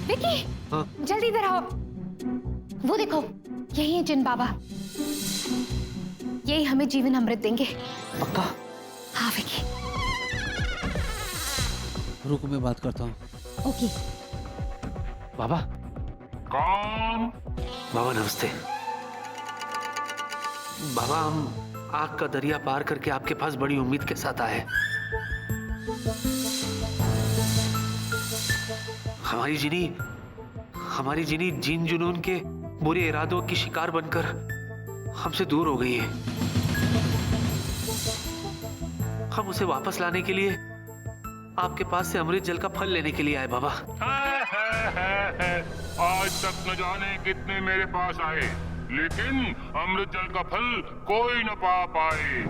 विकी, हाँ? जल्दी इधर आओ। वो देखो, यही है जिन बाबा, यही हमें जीवन अमृत देंगे। पक्का? हाँ विकी। रुको मैं बात करता हूँ। ओके। बाबा। कौन? बाबा नमस्ते। बाबा हम आग का दरिया पार करके आपके पास बड़ी उम्मीद के साथ आए। हमारी जिनी जीन जुनून के बुरे इरादों की शिकार बनकर हमसे दूर हो गई है। हम उसे वापस लाने के लिए आपके पास से अमृत जल का फल लेने के लिए आए बाबा। है। आज तक न जाने कितने मेरे पास आए, लेकिन अमृत जल का फल कोई न पा पाए।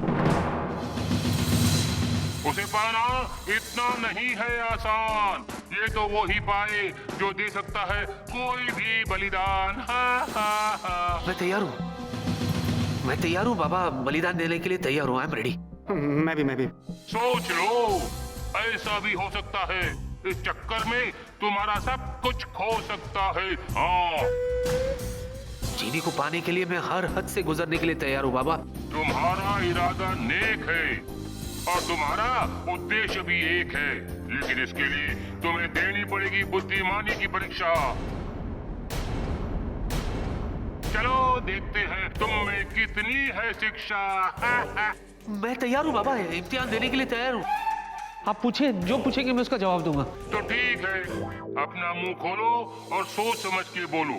उसे पाना इतना नहीं है आसान। ये तो वो ही पाए जो दे सकता है कोई भी बलिदान। मैं तैयार हूँ बाबा, बलिदान देने के लिए तैयार हूँ। I am ready. मैं भी। सोच लो, ऐसा भी हो सकता है इस चक्कर में तुम्हारा सब कुछ खो सकता है। हाँ, चीनी को पाने के लिए मैं हर हद से गुजरने के लिए तैयार हूँ बाबा। तुम्हारा इरादा नेक है और तुम्हारा उद्देश्य भी एक है, लेकिन इसके लिए तुम्हें देनी पड़ेगी बुद्धिमानी की परीक्षा। चलो देखते हैं तुम में कितनी है शिक्षा। मैं तैयार हूँ बाबा, इम्तिहान देने के लिए तैयार हूँ। आप पूछे, जो पूछेंगे मैं उसका जवाब दूंगा। तो ठीक है, अपना मुंह खोलो और सोच समझ के बोलो।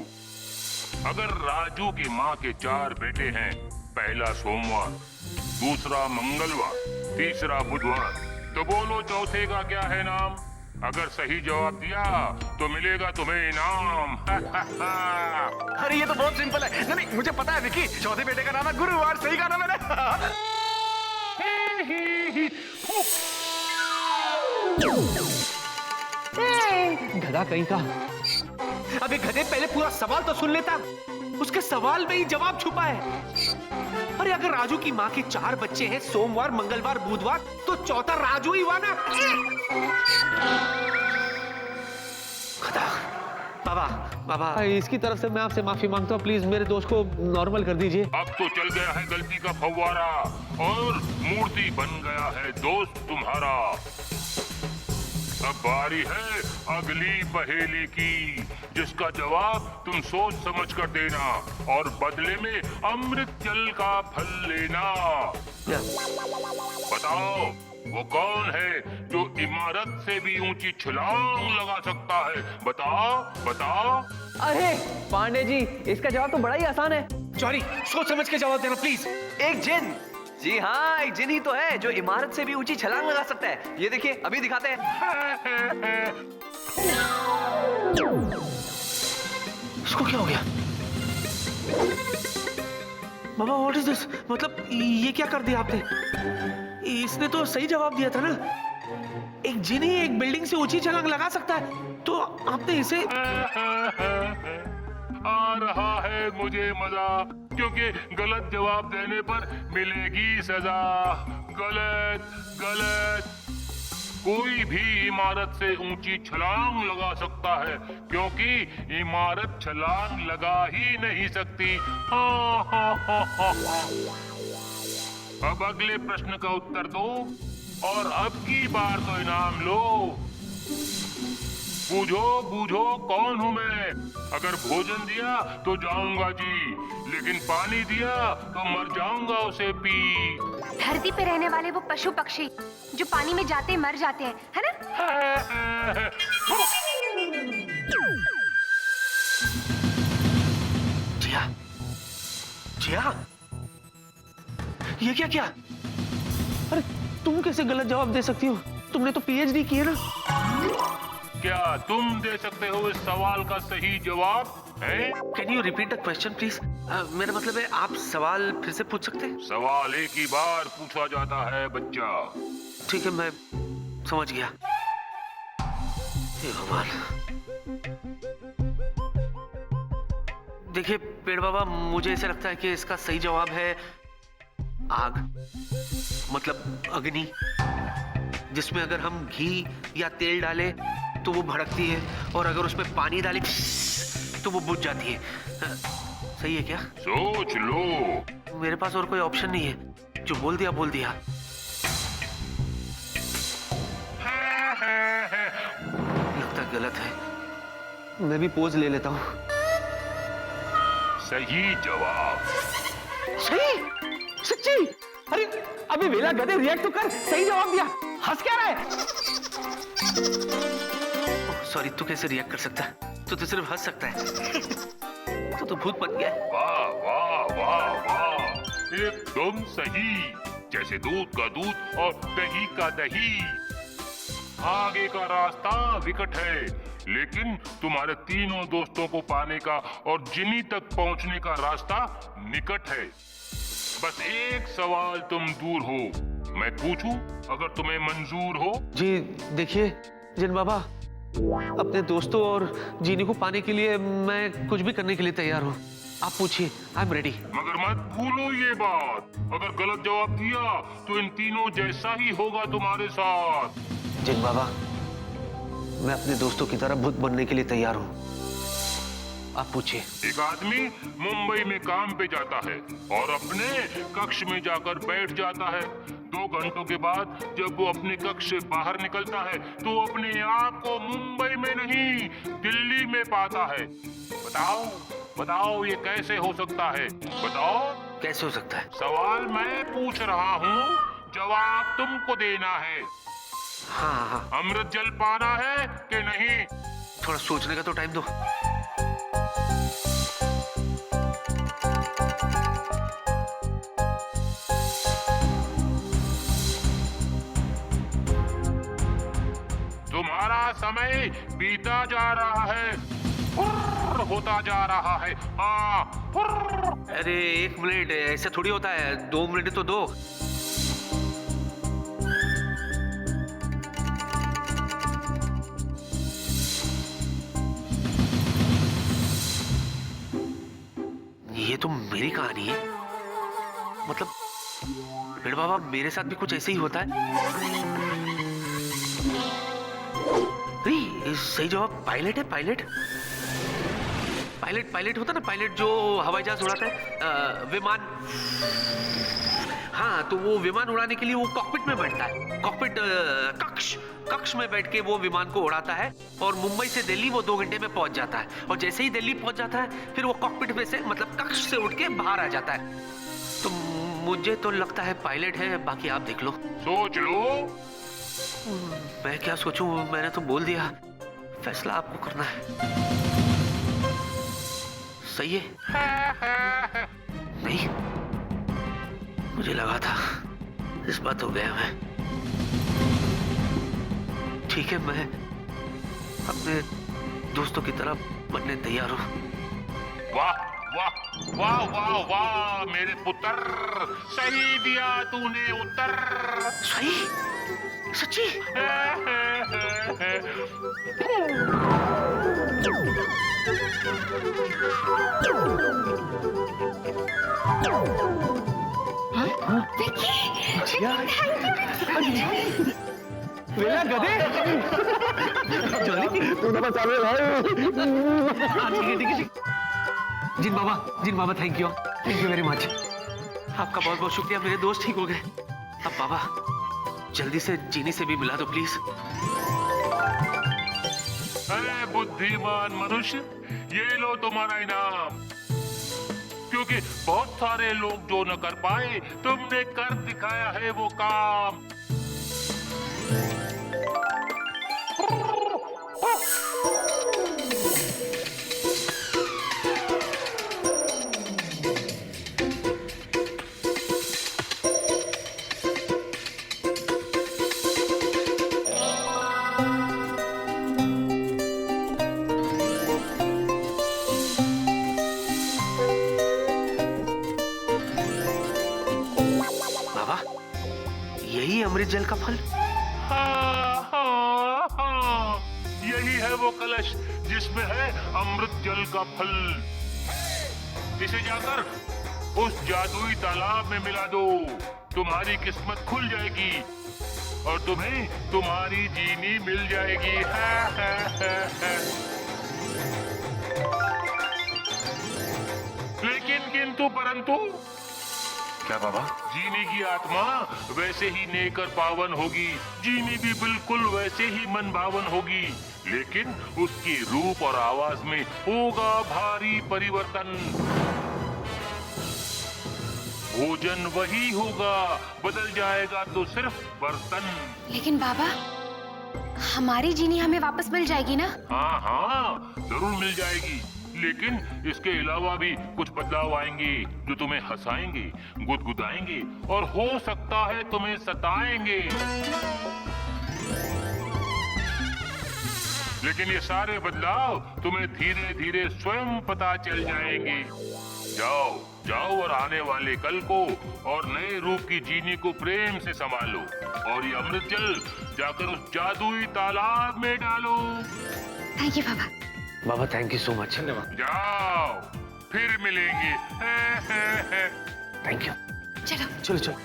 अगर राजू की माँ के 4 बेटे हैं, पहला सोमवार, दूसरा मंगलवार, तीसरा बुधवार, तो बोलो चौथे का क्या है नाम? अगर सही जवाब दिया तो मिलेगा तुम्हें इनाम। अरे ये तो बहुत सिंपल है। नहीं मुझे पता है विकी, चौथे बेटे का नाम है गुरुवार। सही कहा ना मैंने? गधा कहीं का। अबे गधे, पहले पूरा सवाल तो सुन लेता। उसके सवाल में ही जवाब छुपा है। अरे अगर राजू की माँ के 4 बच्चे हैं, सोमवार, मंगलवार, बुधवार, तो चौथा राजू ही हुआ ना। गधा। बाबा इसकी तरफ से मैं आपसे माफी मांगता हूँ। प्लीज मेरे दोस्त को नॉर्मल कर दीजिए। अब तो चल गया है गलती का फव्वारा और मूर्ति बन गया है दोस्त तुम्हारा। अब बारी है अगली पहेली की, जिसका जवाब तुम सोच समझ कर देना और बदले में अमृत जल का फल लेना। बताओ वो कौन है जो इमारत से भी ऊंची छलांग लगा सकता है? बताओ। अरे पांडे जी, इसका जवाब तो बड़ा ही आसान है। सॉरी, सोच समझ के जवाब देना प्लीज। एक जिन। जी हाँ, एक जिन ही तो है जो इमारत से भी ऊंची छलांग लगा सकता है। ये देखिए, अभी दिखाते हैं। इसको क्या हो गया? बाबा व्हाट इज दिस? मतलब ये क्या कर दिया आपने? इसने तो सही जवाब दिया था ना। एक जिन ही एक बिल्डिंग से ऊंची छलांग लगा सकता है, तो आपने इसे। आ रहा है मुझे मजा, क्योंकि गलत जवाब देने पर मिलेगी सजा। गलत। कोई भी इमारत से ऊंची छलांग लगा सकता है, क्योंकि इमारत छलांग लगा ही नहीं सकती। अब अगले प्रश्न का उत्तर दो और अब की बार तो इनाम लो। बूझो कौन हूँ मैं? अगर भोजन दिया तो जाऊंगा जी, लेकिन पानी दिया तो मर जाऊंगा उसे पी। धरती पे रहने वाले वो पशु पक्षी जो पानी में जाते मर जाते हैं, है ना? जिया, ये क्या? अरे तुम कैसे गलत जवाब दे सकती हो? तुमने तो पीएचडी की है ना। क्या तुम दे सकते हो इस सवाल का सही जवाब? Can you repeat the question please? मेरा मतलब है, आप सवाल फिर से पूछ सकते हैं? सवाल एक ही बार पूछा जाता है बच्चा। ठीक है, मैं समझ गया। हे भगवान। देखिए पेड़ बाबा, मुझे ऐसा लगता है कि इसका सही जवाब है आग, मतलब अग्नि, जिसमें अगर हम घी या तेल डालें तो वो भड़कती है, और अगर उसमें पानी डाली तो वो बुझ जाती है। सही है क्या? सोच लो। मेरे पास और कोई ऑप्शन नहीं है, जो बोल दिया बोल दिया। लगता गलत है, मैं भी पोज ले लेता हूँ। सही जवाब। सही? सच्ची? अरे अभी वेला गधे रिएक्ट तो कर, सही जवाब दिया, हंस क्या रहा है? सॉरी, तू कैसे रिएक्ट कर सकता है? तू तो सिर्फ हंस सकता है। तू तो भूत बन गया। वाह वाह वाह वाह, एकदम सही। जैसे दूध का दूध और दही का दही। आगे का रास्ता विकट है, लेकिन तुम्हारे तीनों दोस्तों को पाने का और जिनी तक पहुंचने का रास्ता निकट है। बस एक सवाल तुम दूर हो, मैं पूछूं अगर तुम्हें मंजूर हो? जी देखिए जिन बाबा, अपने दोस्तों और जीनी को पाने के लिए मैं कुछ भी करने के लिए तैयार हूँ। आप पूछिए, आई एम रेडी। मगर मत भूलो ये बात, अगर गलत जवाब दिया तो इन तीनों जैसा ही होगा तुम्हारे साथ। जिन बाबा, मैं अपने दोस्तों की तरह भूत बनने के लिए तैयार हूँ। आप पूछिए। एक आदमी मुंबई में काम पे जाता है और अपने कक्ष में जाकर बैठ जाता है। 2 घंटों के बाद जब वो अपने कक्ष से बाहर निकलता है तो अपने आप को मुंबई में नहीं, दिल्ली में पाता है। बताओ बताओ, ये कैसे हो सकता है? बताओ। कैसे हो सकता है? सवाल मैं पूछ रहा हूँ, जवाब तुमको देना है। हाँ हाँ, अमृत जल पाना है कि नहीं? थोड़ा सोचने का तो टाइम दो। तुम्हारा समय बीता जा रहा है, फुर्र होता जा रहा है। हाँ, फुर्र। अरे 1 मिनट, ऐसा थोड़ी होता है। 2 मिनट तो दो। ये तो मेरी कहानी है। मतलब पेड़ बाबा, मेरे साथ भी कुछ ऐसे ही होता है। नहीं, सही जवाब पायलट है। पायलट पायलट पायलट होता ना, पायलट जो हवाई जहाज उड़ाता है, विमान। हाँ, तो वो विमान उड़ाने के लिए वो कॉकपिट में बैठता है। कॉकपिट कक्ष में बैठ के वो विमान को उड़ाता है, और मुंबई से दिल्ली वो 2 घंटे में पहुंच जाता है। और जैसे ही दिल्ली पहुंच जाता है, फिर वो कॉकपिट में से, मतलब कक्ष से उठ के बाहर आ जाता है। तो मुझे तो लगता है पायलट है, बाकी आप देख लो। सोच लो। मैं क्या सोचूं, मैंने तो बोल दिया, फैसला आपको करना है। सही है? नहीं, मुझे लगा था इस बात हो गया मैं। ठीक है, मैं अपने दोस्तों की तरह बनने तैयार हूँ। वाह वाह वाह वाह वाह, मेरे पुत्र, सही दिया तूने उत्तर। सही? सच्ची? वेला गधे, तू तो बचा ले भाई। ठीक है। जिन बाबा, थैंक यू वेरी मच। आपका बहुत बहुत शुक्रिया, मेरे दोस्त ठीक हो गए। अब बाबा, जल्दी से जीनी से भी मिला दो प्लीज। अरे बुद्धिमान मनुष्य, ये लो तुम्हारा इनाम। क्योंकि बहुत सारे लोग जो न कर पाए, तुमने कर दिखाया है वो काम। यही अमृत जल का फल? हाँ, हाँ, हाँ, यही है वो कलश जिसमें है अमृत जल का फल। इसे जाकर उस जादुई तालाब में मिला दो, तुम्हारी किस्मत खुल जाएगी। और तुम्हें तुम्हारी जीनी मिल जाएगी। लेकिन किंतु परंतु क्या बाबा? जीनी की आत्मा वैसे ही नेक और पावन होगी, जीनी भी बिल्कुल वैसे ही मन भावन होगी, लेकिन उसके रूप और आवाज में होगा भारी परिवर्तन। भोजन वही होगा, बदल जाएगा तो सिर्फ बर्तन। लेकिन बाबा, हमारी जीनी हमें वापस मिल जाएगी ना? हाँ हाँ, जरूर मिल जाएगी, लेकिन इसके अलावा भी कुछ बदलाव आएंगे जो तुम्हें हंसाएंगे, गुदगुदाएंगे और हो सकता है तुम्हें सताएंगे। लेकिन ये सारे बदलाव तुम्हें धीरे धीरे स्वयं पता चल जाएंगे। जाओ जाओ और आने वाले कल को और नए रूप की जीनी को प्रेम से संभालो और ये अमृत जल जाकर उस जादुई तालाब में डालो। Thank you Baba. Baba thank you so much. धन्यवाद। जाओ, फिर मिलेंगे। Thank you. चलो चलो चलो।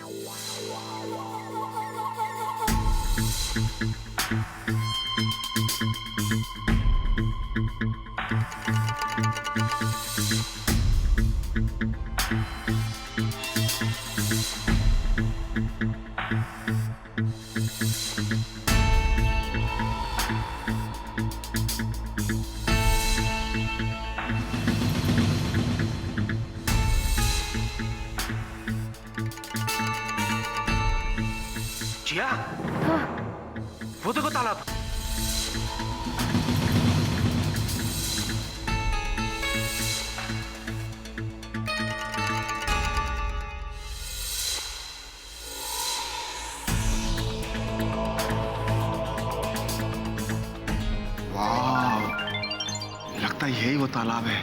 जिया, वो देखो तालाब। वाह, लगता है यही वो तालाब है।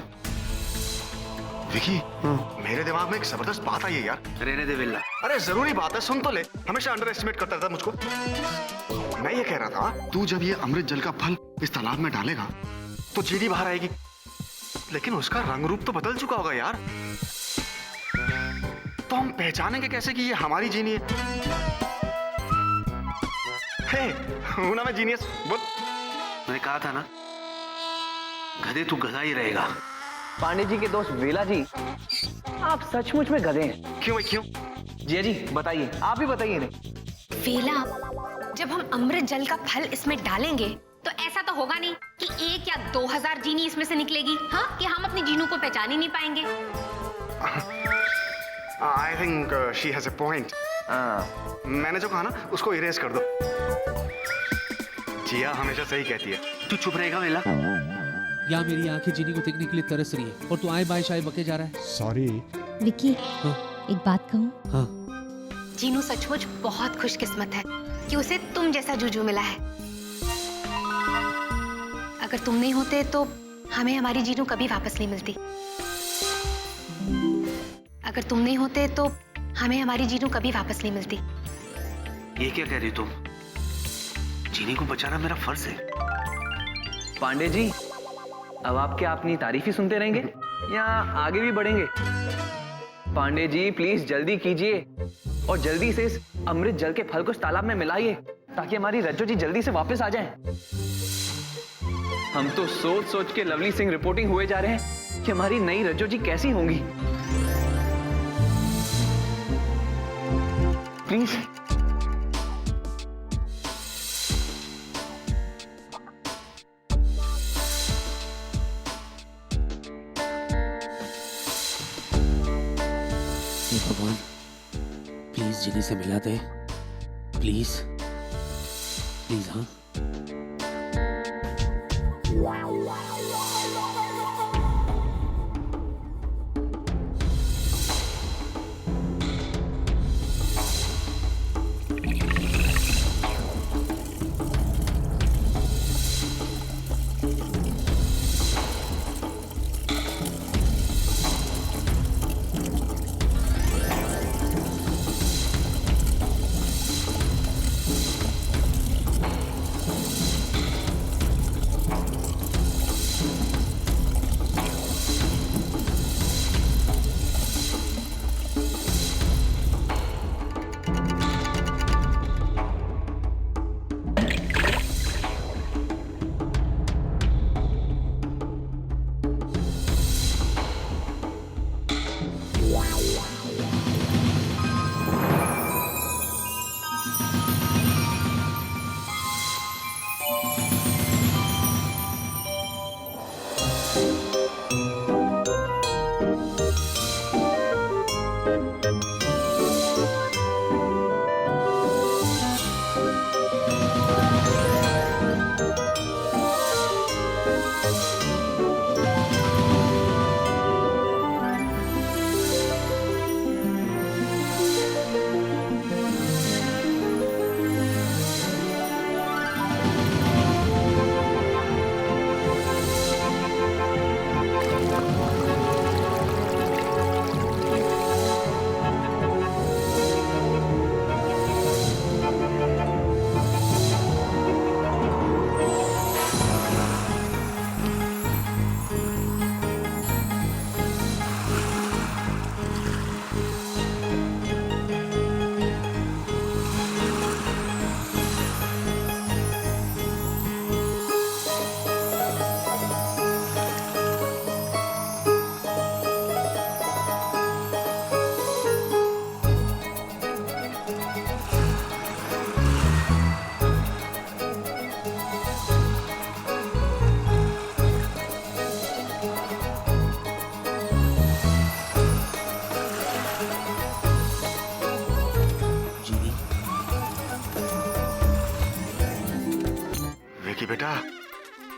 विकी, मेरे दिमाग में एक जबरदस्त बात आई है यार। रहने दे बिल्ला। अरे जरूरी बात है, सुन तो ले। हमेशा अंडर एस्टिमेट करता था मुझको। मैं ये कह रहा था, तू जब ये अमृत जल का फल इस तालाब में डालेगा तो जीनी बाहर आएगी, लेकिन उसका रंग रूप तो बदल चुका होगा यार। तो हम पहचानेंगे कैसे कि ये हमारी जीनी है? हे, हूं ना मैं जीनियस? बोल। मैंने कहा था ना, गधे तू गधा ही रहेगा। पांडे जी के दोस्त वेला जी, आप सचमुच में गधे हैं। क्यों भाई क्यों? जिया जी बताइए, आप ही बताइए नहीं। वेला, जब हम अमृत जल का फल इसमें डालेंगे तो ऐसा तो होगा नहीं कि 1 या 2000 जीनी इसमें से निकलेगी, हाँ? कि हम अपनी जीनों को पहचान ही नहीं पाएंगे। I think she has a point. मैंने जो कहा ना, उसको इरेज कर दो। जिया हमेशा सही कहती है। तू चुप रहेगा वेला? यहाँ मेरी आंखें जीनी को देखने के लिए तरस रही है और तू आए बाय शाय बके जा रहा है। सॉरी विकी, हाँ? एक बात कहूँ? हाँ। जीनू सचमुच बहुत खुशकिस्मत है कि उसे तुम जैसा जूजू मिला है। अगर तुम नहीं होते तो हमें हमारी जीनू कभी वापस नहीं मिलती। अगर तुम नहीं होते तो हमें हमारी जीनू कभी वापस नहीं मिलती। ये क्या कह रही हो तुम? जीनी को बचाना मेरा फर्ज है। पांडे जी, अब आप क्या अपनी तारीफ ही सुनते रहेंगे या आगे भी बढ़ेंगे? पांडे जी प्लीज जल्दी कीजिए और जल्दी से इस अमृत जल के फल को इस तालाब में मिलाइए ताकि हमारी रज्जो जी जल्दी से वापस आ जाएं। हम तो सोच सोच के लवली सिंह रिपोर्टिंग हुए जा रहे हैं कि हमारी नई रज्जो जी कैसी होंगी। प्लीज। भगवान प्लीज जिनी से मिला दे, प्लीज प्लीज। हाँ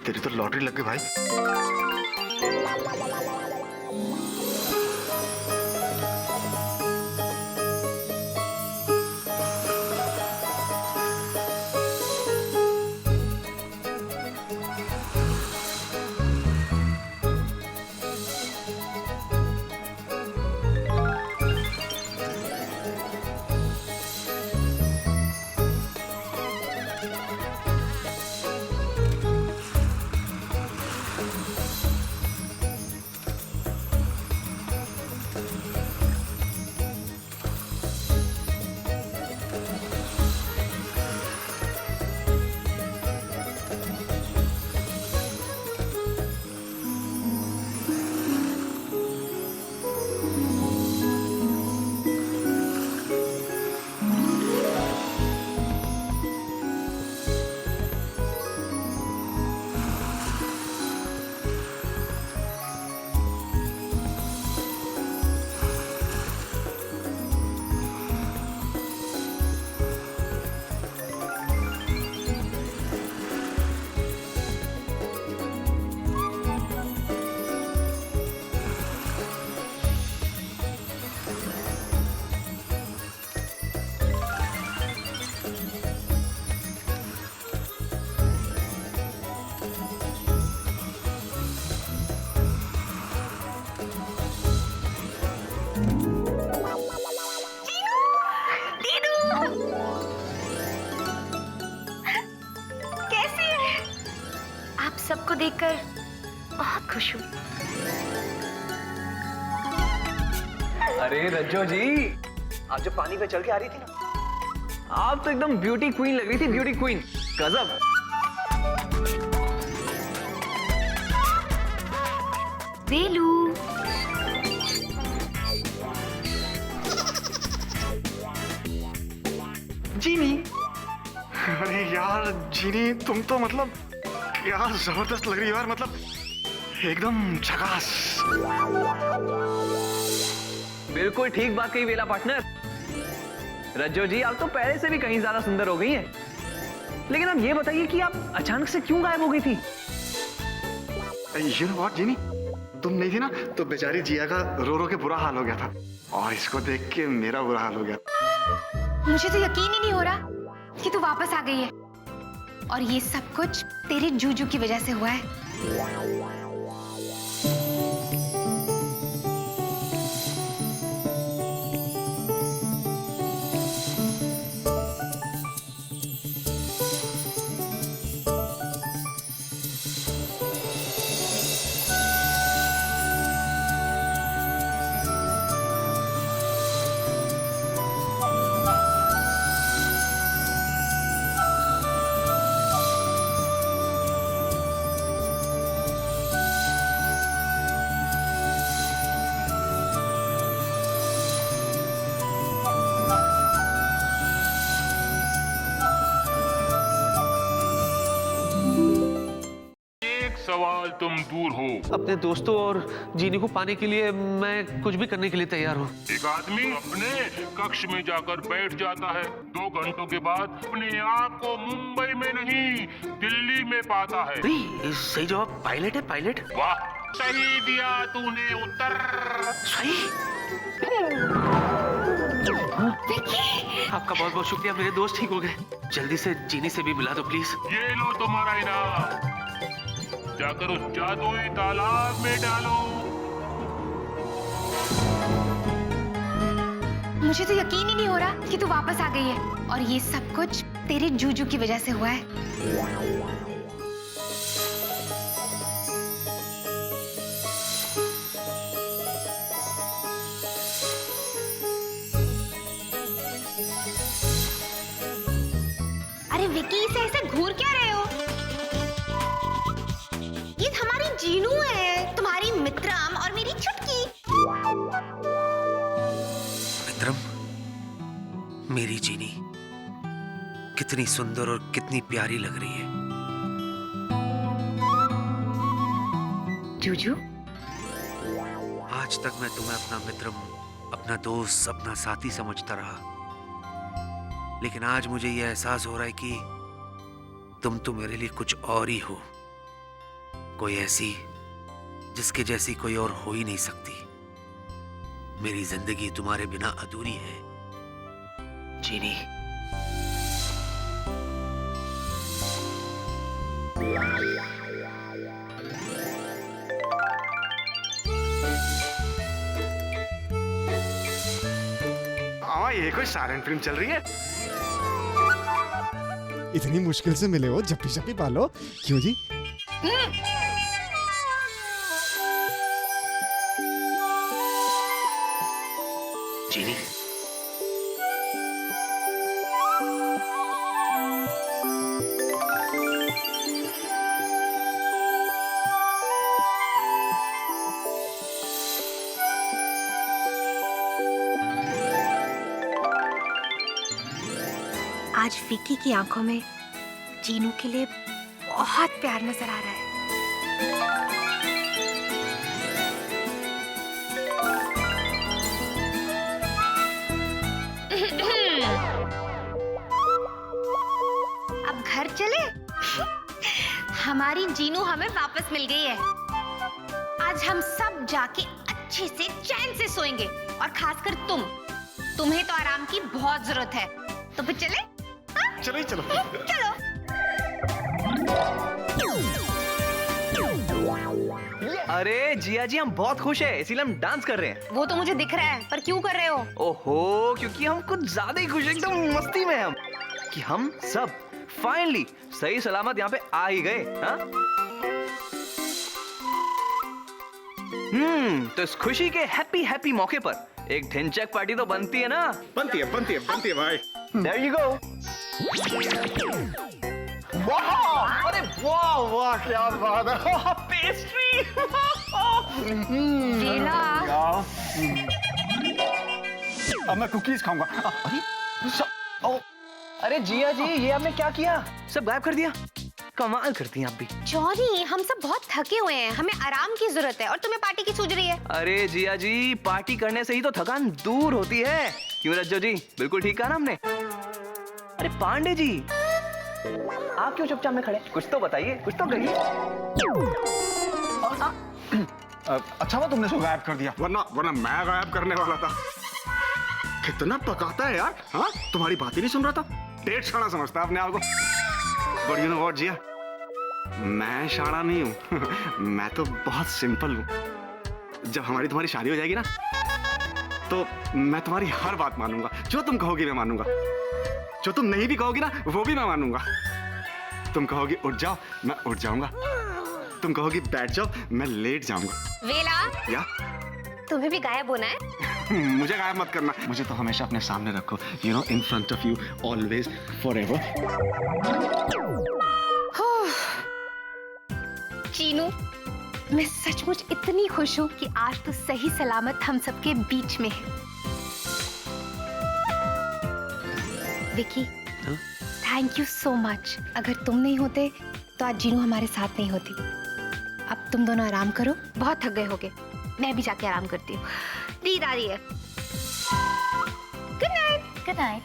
तेरी तो लॉटरी लग गई भाई। कैसी है? आप सबको देखकर बहुत खुश हूँ। अरे रज्जो जी, आप जब पानी पे चल के आ रही थी ना, आप तो एकदम ब्यूटी क्वीन लग रही थी, ब्यूटी क्वीन गजब। वेलू, जीनी, अरे यार जीनी, तुम तो मतलब क्या जबरदस्त लग रही हो यार, मतलब एकदम झकास। बिल्कुल ठीक बात कही वेला पार्टनर। रज्जो जी, आप तो पहले से भी कहीं ज्यादा सुंदर हो गई हैं। लेकिन अब ये बताइए कि आप अचानक से क्यों गायब हो गई थी? यू नो व्हाट जीनी, तुम नहीं थी ना तो बेचारी जिया का रो रो के बुरा हाल हो गया था, और इसको देख के मेरा बुरा हाल हो गया। मुझे तो यकीन ही नहीं हो रहा कि तू वापस आ गई है, और ये सब कुछ तेरे जूजू की वजह से हुआ है। सवाल तुम दूर हो। अपने दोस्तों और जीनी को पाने के लिए मैं कुछ भी करने के लिए तैयार हूँ। एक आदमी अपने कक्ष में जाकर बैठ जाता है, 2 घंटों के बाद अपने आप को मुंबई में नहीं दिल्ली में पाता है। सही जवाब पायलट है, पायलट। वाह, सही दिया तूने उत्तर। सही। आपका बहुत बहुत शुक्रिया, मेरे दोस्त ठीक हो गए। जल्दी से जीनी से भी मिला दो प्लीज। ये लो तुम्हारा इनाम, जाकर उस जादुई तालाब में डालो। मुझे तो यकीन ही नहीं हो रहा कि तू वापस आ गई है, और ये सब कुछ तेरे जूजू की वजह से हुआ है। अरे विकी, इसे ऐसे घूर क्या रहे हो? ये हमारी जीनू है, तुम्हारी मित्रम और मेरी छुटकी। मित्रम, मेरी जीनी कितनी सुंदर और कितनी प्यारी लग रही है। जूजू, आज तक मैं तुम्हें अपना मित्रम, अपना दोस्त, अपना साथी समझता रहा, लेकिन आज मुझे यह एहसास हो रहा है कि तुम तो मेरे लिए कुछ और ही हो। कोई ऐसी जिसके जैसी कोई और हो ही नहीं सकती। मेरी जिंदगी तुम्हारे बिना अधूरी है चीनी। ये कोई साइलेंट फिल्म चल रही है। इतनी मुश्किल से मिले हो, जप्पी जप्पी पालो क्यों जी? चीनी, आज विकी की आंखों में जीनू के लिए बहुत प्यार नजर आ रहा है। अब घर चले? हमारी जीनू हमें वापस मिल गई है। आज हम सब जाके अच्छे से चैन से सोएंगे और खासकर तुम्हें तो आराम की बहुत जरूरत है। तो फिर चले? चलो ही चलो। चलो। अरे जिया जी, हम बहुत खुश हैं, इसीलिए हम डांस कर रहे हैं। वो तो मुझे दिख रहा है, पर क्यों कर रहे हो? ओहो, क्योंकि हम कुछ ज्यादा ही खुश हैं, एकदम मस्ती में हम कि हम सब फाइनली सही सलामत यहाँ पे आ ही गए। हाँ? तो इस खुशी के हैप्पी मौके पर एक ढिंचैक पार्टी तो बनती है ना? बनती है भाई। There you go. वाह! अरे वाह क्या बात है! पेस्ट्री! वेला, अब मैं कुकीज खाऊंगा। अरे जिया जी, ये आपने क्या किया? सब गायब कर दिया। कमाल करती हैं आप भी। जॉनी, हम सब बहुत थके हुए हैं, हमें आराम की जरूरत है और तुम्हें पार्टी की सूझ रही है। अरे जिया जी, पार्टी करने से ही तो थकान दूर होती है। क्यों रज्जो जी, बिल्कुल ठीक कहा ना हमने। अरे पांडे जी, आप क्यों चुपचाप में खड़े? कुछ तो बताइए, कुछ तो कहिए। अच्छा हुआ तुमने उसको गायब कर दिया, वरना मैं गायब करने वाला था। कितना पकाता है यार। हाँ, तुम्हारी बात ही नहीं सुन रहा था। पेट शाना समझता है अपने आप को। But you know what, जिया, मैं शाना नहीं हूँ। मैं तो बहुत सिंपल हूँ। जब हमारी तुम्हारी शादी हो जाएगी ना, तो मैं तुम्हारी हर बात मानूंगा। जो तुम कहोगी मैं मानूंगा, जो तुम नहीं भी कहोगी ना वो भी मैं मानूंगा। तुम कहोगी उठ जाओ, मैं उठ जाऊंगा। तुम कहोगी बैठ जाओ, मैं लेट जाऊंगा। वेला, या तुम्हें भी गायब होना है? मुझे गायब मत करना, मुझे तो हमेशा अपने सामने रखो। You know, in front of you, always, forever. Chinu, मैं सचमुच इतनी खुश हूँ कि आज तो सही सलामत हम सबके बीच में है। Vicky, thank you so much. अगर तुम नहीं होते तो आज जीनू हमारे साथ नहीं होती। अब तुम दोनों आराम करो, बहुत थक गए होगे। मैं भी जाके आराम करती हूँ, नींद आ रही है। Good night. Good night.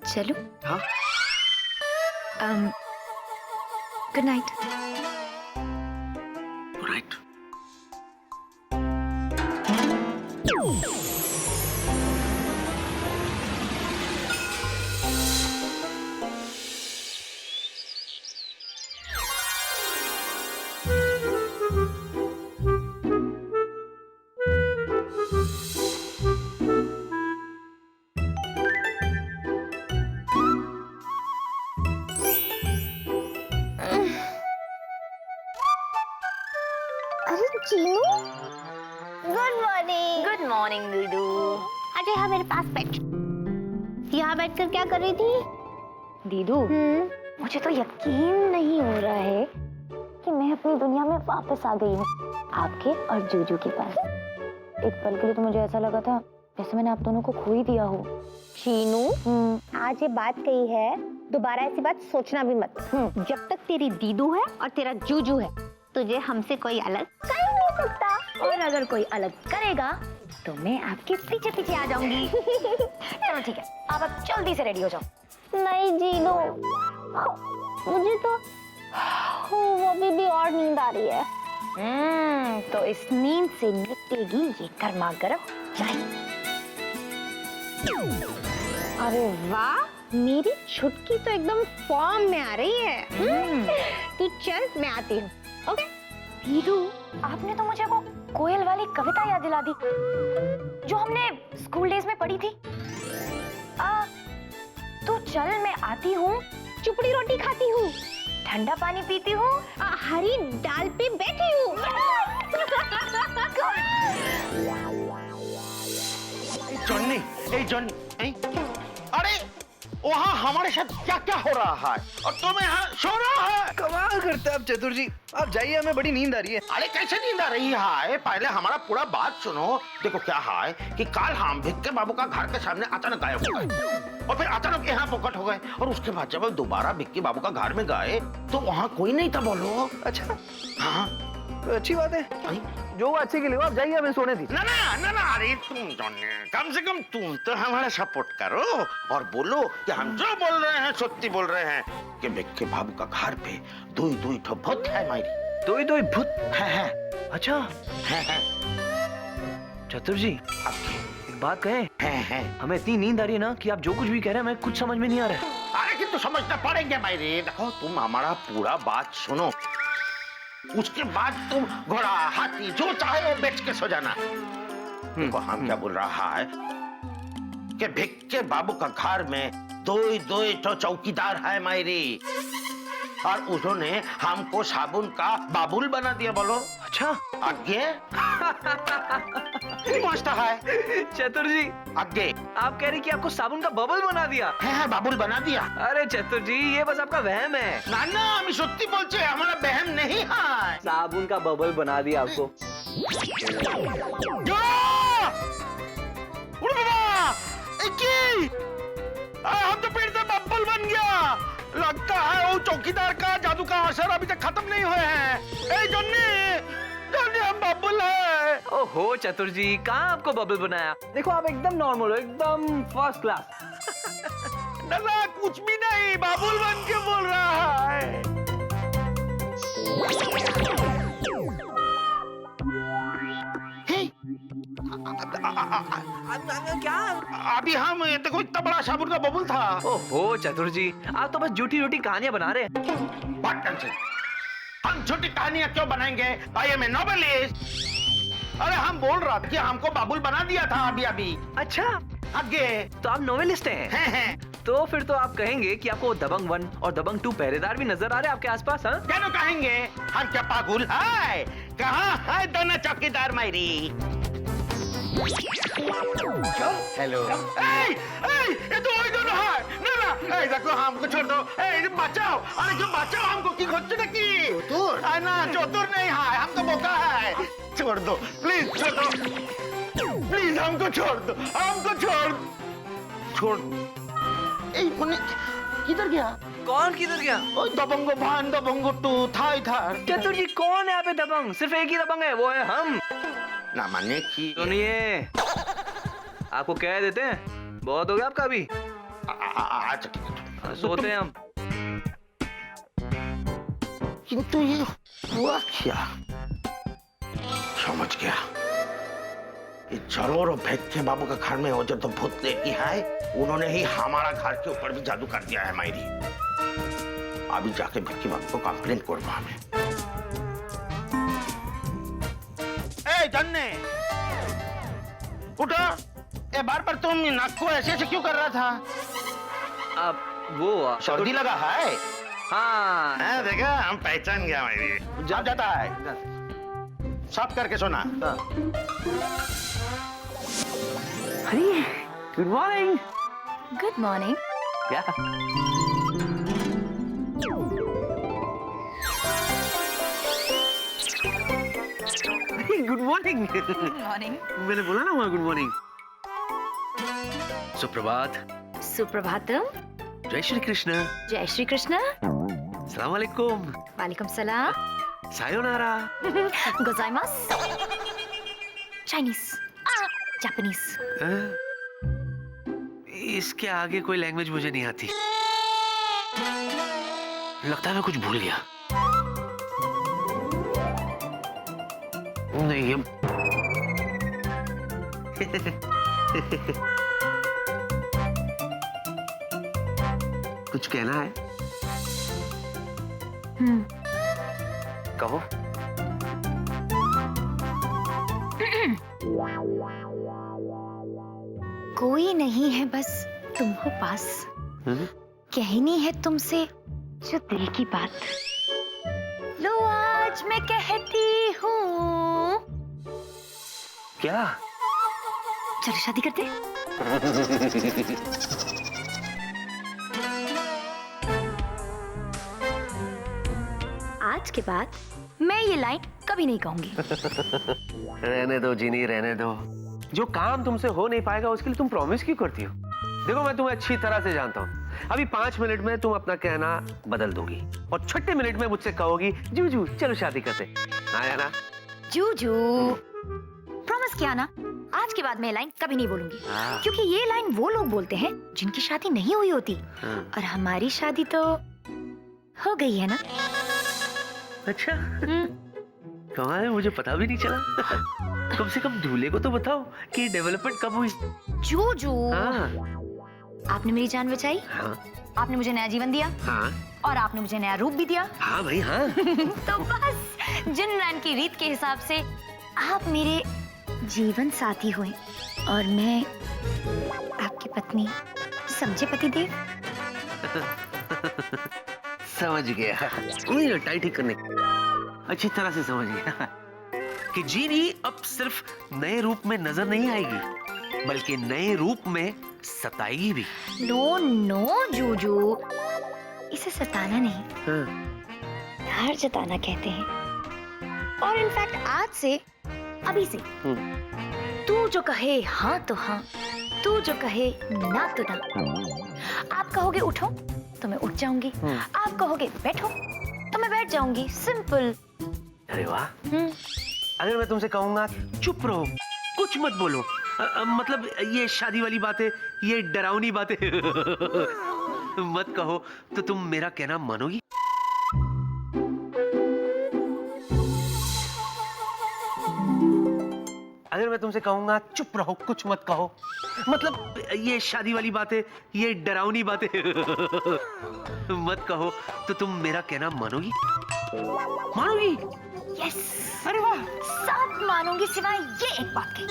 चलो? हाँ? Good night. Good night. Chinu, good morning. Good morning Dudu. अरे हाँ, मेरे पास बैठ। यहाँ बैठकर क्या कर रही थी? दीदू, मुझे तो यकीन नहीं हो रहा है कि मैं अपनी दुनिया में वापस आ गई हूँ, आपके और जूजू के पास। एक पल के लिए तो मुझे ऐसा लगा था जैसे मैंने आप दोनों को खो ही दिया हो। शीनू, आज ये बात कही है, दोबारा ऐसी बात सोचना भी मत। जब तक तेरी दीदू है और तेरा जूजू है, तुझे हमसे कोई अलग कर ही नहीं सकता। और अगर कोई अलग करेगा तो मैं आपके पीछे पीछे आ जाऊंगी। चलो ठीक है, आप अब जल्दी से रेडी हो जाओ। नहीं जीनू, मुझे तो अभी भी और नींद आ रही है। तो इस नींद से निकलेगी ये गर्मा गर्म चाय। अरे वाह, मेरी छुटकी तो एकदम फॉर्म में आ रही है। तू चल, मैं आती हूँ। ओके। दीदू, आपने तो मुझे वो कोयल वाली कविता याद दिला दी जो हमने स्कूल डेज में पढ़ी थी। तू चल, मैं आती हूँ, चुपड़ी रोटी खाती हूँ, ठंडा पानी पीती हूँ, हरी डाल पे बैठी हूँ। जॉनी, अरे वहाँ हमारे साथ क्या क्या हो रहा है और तुम यहाँ सो रहा है? कमाल करते हैं आप चतुर जी, आप जाइए, हमें बड़ी नींद आ रही है। अरे कैसे नींद आ रही है? पहले हमारा पूरा बात सुनो। देखो क्या है कि कल हम भिक्के बाबू का घर के सामने अचानक गायब हो गए और फिर अचानक यहाँ प्रकट हो गए, और उसके बाद जब हम दोबारा भिक्की बाबू का घर में गए तो वहाँ कोई नहीं था। बोलो। अच्छा, हाँ तो अच्छी बात है, जो अच्छे के लिए आप जाइए, हमें सोने दीजिए। ना ना ना ना, अरे तुम जॉनी, कम से कम तुम तो हमारा सपोर्ट करो और बोलो कि हम जो बोल रहे हैं सत्य बोल रहे हैं कि भिक्की बाबू का घर पे दुई ठो भूत है मायरी। दुई भूत है। अच्छा है। चतुर जी, एक बात कहें, है। हमें इतनी नींद आ रही है ना कि आप जो कुछ भी कह रहे हैं हमें कुछ समझ में नहीं आ रहा है। अरे किंतु समझना पड़ेंगे मायरी। देखो तुम हमारा पूरा बात सुनो, उसके बाद तुम घोड़ा हाथी जो चाहे वो बेच के सो जाना। देखो हम क्या बोल रहा है कि भिक्के बाबू का घर में दो तो चौकीदार है मायरी, और उन्होंने हमको साबुन का बाबुल बना दिया। बोलो। अच्छा, आगे पहुंचता है। चतुर जी, आगे आप कह रहे कि आपको साबुन का बबल बना दिया? है बाबुल बना दिया। अरे चतुर जी, ये बस आपका वहम है। ना ना, हम सत्य बोलते हैं, हमारा बहम नहीं है। साबुन का बबल बना दिया आपको। हम तो पेड़ से बब्बल बन गया। लगता है वो चौकीदार का जादू का असर अभी तक खत्म नहीं हुए हैं। ए जॉनी, हम बब्बल है। ओहो चतुर जी, कहाँ आपको बबल बनाया? देखो आप एकदम नॉर्मल हो, एकदम फर्स्ट क्लास। ना कुछ भी नहीं, बाबुल बन के बोल रहा है। क्या? अभी हम देखो इतना बड़ा साबुन का बबुल था। ओहो चतुर जी, आप तो बस झूठी कहानियां बना रहे हैं। What nonsense? हम झूठी कहानियां क्यों बनाएंगे? I am a novelist. अरे हम बोल रहा था कि हमको बाबुल बना दिया था अभी। अच्छा, आगे तो आप नॉवेलिस्ट हैं? हैं। तो फिर तो आप कहेंगे कि आपको दबंग 1 और दबंग 2 पहरेदार भी नजर आ रहे हैं आपके आसपास, हाँ? क्या कहेंगे? हम क्या पागल है? कहाँ है दोनों चौकीदार मायरी? हेलो। ये तो वही दोनों है। ना देखो हमको छोड़ दो। बचाओ, अरे जो बचाओ हमको की खोज की चतुर है ना? चतुर नहीं है, हमको मौका है। छोड़ दो प्लीज, छोड़ दो प्लीज, हमको छोड़ दो, हमको छोड़। किधर गया? कौन किधर गया? दबंगो 1 दबंगो 2 था इधर। चतुर जी, कौन है यहाँ पे दबंग? सिर्फ एक ही दबंग है, वो है हम। ना माने की सुनिए, आपको कह देते हैं, बहुत हो गया आपका अभी। सोते हैं हम। किंतु ये हुआ क्या? समझ गया, ये जरूर भिक्की बाबू का घर में वो जो तो भूत लेकी है, उन्होंने ही हमारा घर के ऊपर भी जादू कर दिया है मायरी। अभी जाके भिक्की बाबू को कंप्लेन करूंगा हमें। ए जन्ने, उठो। ए बार तुम नाक को ऐसे क्यों कर रहा था? अब वो सर्दी लगा है? हाँ, देखा, हम पहचान गया मायरी। जब जाता है साफ करके सोना। अरे गुड मॉर्निंग। Good morning. क्या? Good morning. मॉर्निंग। मैंने बोला ना गुड मॉर्निंग। सुप्रभात। सुप्रभातम। जय श्री कृष्ण। जय श्री कृष्ण। सलाम अलैकुम। वालेकुम सलाम। सायोनारा। गोजाइमास। चाइनीज। जापानीज। इसके आगे कोई लैंग्वेज मुझे नहीं आती। लगता है मैं कुछ भूल गया। नहीं ये कुछ कहना है? कहो। कोई नहीं है, बस तुम हो पास। कहनी है तुमसे जो दिल की बात। लो आज मैं कहती हूँ। क्या? चलो शादी करते हैं। आज के बाद मैं ये लाइन कभी नहीं कहूंगी। रहने दो जीनी, रहने दो। जो काम तुमसे हो नहीं पाएगा उसके लिए तुम प्रॉमिस क्यों करती हो? देखो मैं तुम्हें अच्छी तरह से जानता हूँ। अभी 5 मिनट में तुम अपना कहना बदल दोगी और छठे मिनट में मुझसे कहोगी जूजू चलो शादी करते। आया ना? जूजू प्रॉमिस किया ना, आज के बाद मैं ये लाइन कभी नहीं बोलूंगी। क्योंकि ये लाइन वो लोग बोलते हैं जिनकी शादी नहीं हुई होती, और हमारी शादी तो हो गई है ना। अच्छा कमाल है, मुझे पता भी नहीं चला। कम से कम दूल्हे को तो बताओ कि डेवलपमेंट कब हुई। जूजू हाँ। आपने मेरी जान बचाई। हाँ। आपने मुझे नया जीवन दिया। हाँ। और आपने मुझे नया रूप भी दिया। हाँ भाई हाँ। तो बस जिनलैंड की रीत के हिसाब से आप मेरे जीवन साथी हुए और मैं आपकी पत्नी। समझे पतिदेव? समझ गया। वही टाइट ठीक करने अच्छी तरह से समझ गया कि जीनी अब सिर्फ नए रूप में नजर नहीं आएगी बल्कि नए रूप में सताएगी भी। नो नो जूजू, इसे सताना नहीं, प्यार जताना कहते हैं। और इनफैक्ट आज से, अभी से तू जो कहे हाँ तो हाँ, तू जो कहे ना तो ना। आप कहोगे उठो तो मैं उठ जाऊंगी, आप कहोगे बैठो तो मैं बैठ जाऊंगी। सिंपल। अरे वाह। अगर मैं तुमसे कहूंगा चुप रहो, कुछ मत बोलो, मतलब ये शादी वाली बातें, ये डरावनी बातें मत कहो, तो तुम मेरा कहना मानोगी? अगर मैं तुमसे कहूंगा चुप रहो, कुछ मत कहो, मतलब ये शादी वाली बातें, ये डरावनी बातें मत कहो, तो तुम मेरा कहना मानोगी? मानोगी? यस। अरे वाह। सब मानूंगी सिवाय ये एक बात की।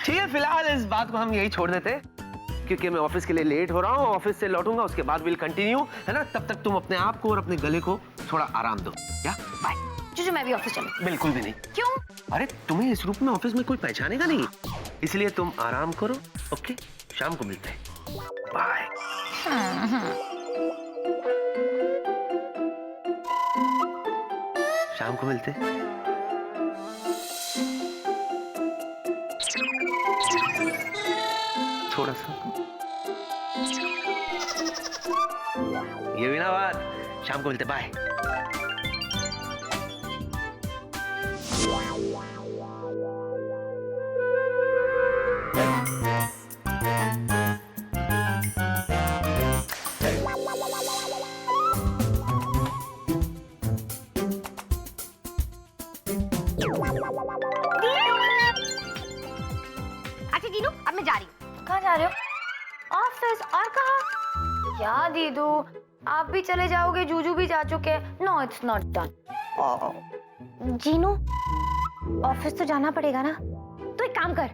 ठीक है, फिलहाल इस बात को हम यही छोड़ देते हैं क्योंकि मैं ऑफिस के लिए लेट हो रहा हूँ। ऑफिस से लौटूंगा उसके बाद विल कंटिन्यू, है ना? तब तक तुम अपने आप को और अपने गले को थोड़ा आराम दो। क्या? बाय। जूजू मैं भी ऑफिस चलूं? बिल्कुल भी नहीं। क्यों? अरे तुम्हें इस रूप में ऑफिस में कोई पहचानेगा नहीं, इसलिए तुम आराम करो। ओके, शाम को मिलते हैं। बाय। शाम को मिलते हैं। थोड़ा सा ये भी ना बात। शाम को मिलते। बाय। अच्छा दीनू, अब मैं जा रही हूँ। कहाँ जा रहे हो? ऑफिस। और कहाँ? क्या दीदू, आप भी चले जाओगे, जूजू भी जा चुके। No it's not done. Jeenu, office तो जाना पड़ेगा ना, तो एक काम कर,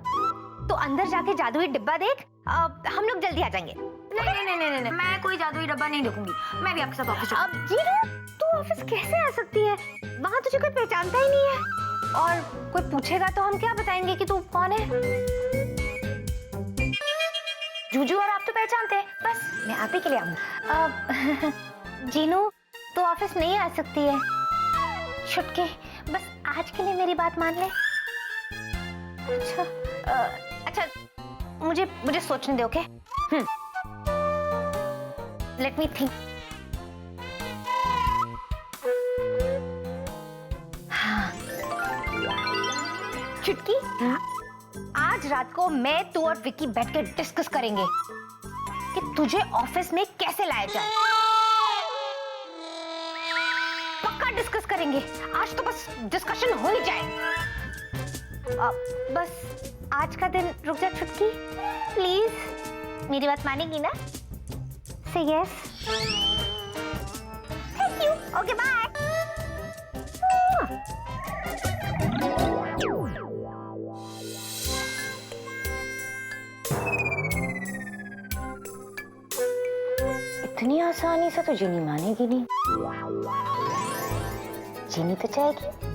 तो अंदर जाके जादुई डिब्बा देख, हम लोग जल्दी आ जाएंगे। नहीं नहीं नहीं नहीं, मैं कोई जादुई डब्बा नहीं देखूंगी, मैं भी आपके साथ ऑफिस। अब जीनू, तू ऑफिस कैसे आ सकती है? वहाँ तुझे कोई पहचानता ही नहीं है, और कोई पूछेगा तो हम क्या बताएंगे कि तू कौन है? जूजू और आप तो पहचानते हैं, बस मैं आप ही के लिए आऊंगी। जीनू, तो ऑफिस नहीं आ सकती है। छुटकी, बस आज के लिए मेरी बात मान ले। अच्छा अच्छा, मुझे सोचने दे, ओके? Let me think. चुटकी, आज रात को मैं, तू और विक्की बैठ के डिस्कस करेंगे कि तुझे ऑफिस में कैसे लाया जाए। पक्का डिस्कस करेंगे। आज तो बस डिस्कशन हो ही जाए। बस आज का दिन रुक जा चुटकी, प्लीज। मेरी बात मानेगी ना? Say yes. Thank you. Okay bye. इतनी आसानी से तो जीनी मानेगी नहीं। जीनी तो चाहेगी